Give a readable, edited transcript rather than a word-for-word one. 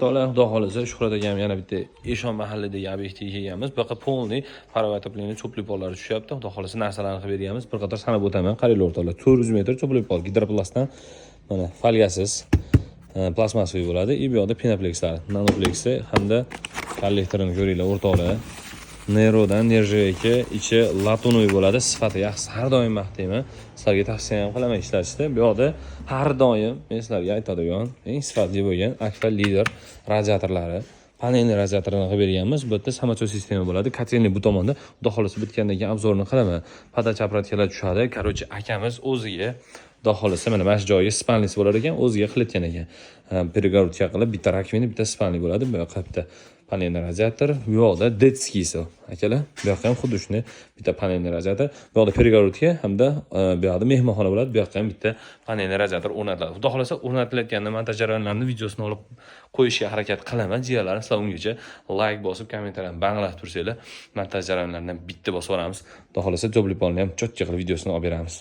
To'g'ri, xudo xolisa Shuhrat akam yana bitta Eshon mahallidagi obyektga kelganmiz. Bu yoqqa polniy parovat to'plangan cho'pli pollar tushyapti. Xudo xolisa narsalarni qilib berganmiz. Bir qator sanab o'taman. Qaranglar o'rtoqlar, 400 metr cho'pli pol gidroplastdan mana foliyasiz plastmassaviy bo'ladi. Bu yoqda pinoplexlar, nanopleksi hamda kollektorini ko'ringlar o'rtoqlar. Nerodan nержавейка ichi latunoy bo'ladi. Sifati yaxshi. Har doim maqtayman. Sizlarga tavsiya ham qilaman ishlatishni. Bu yoqda har doim men sizlarga aytadigan eng sifatli bo'lgan Akfa Lider radiatorlari, panelli radiatorlarni qilib berganmiz. Bu yerda samochor sistema bo'ladi. Kotelni bu tomonda, xudo xolisa bitgandan keyin obzorini qilaman. Podacha apparatlar tushadi. Короче, akamiz o'ziga xudo xolisa mana shu joyiga spanlis bo'lar ekan, o'ziga qilayotgan ekan. Перегородка qilib bitta rakvina, bitta spanli bo'ladi. Bu yoqqa bitta panelli radiator, bu yoqda детский akalar. Bu yoqqa ham xuddi shuni bitta panelli radiator, bu yoqda перегородка hamda bu yoqda mehmonxona bo'ladi. Bu yoqqa ham bitta panelli radiator o'rnatiladi. Xudo xolasa o'rnatilayotganda montaj jarayonlarini videosini olib qo'yishga harakat qilaman. Jiyalar, sizlar ungacha like bosib, kommentarlarni banglatib tursanglar, montaj jarayonlaridan bitta bosib olamiz. Xudo xolasa cho'pli polni ham cho'tcha qilib videosini olib beramiz.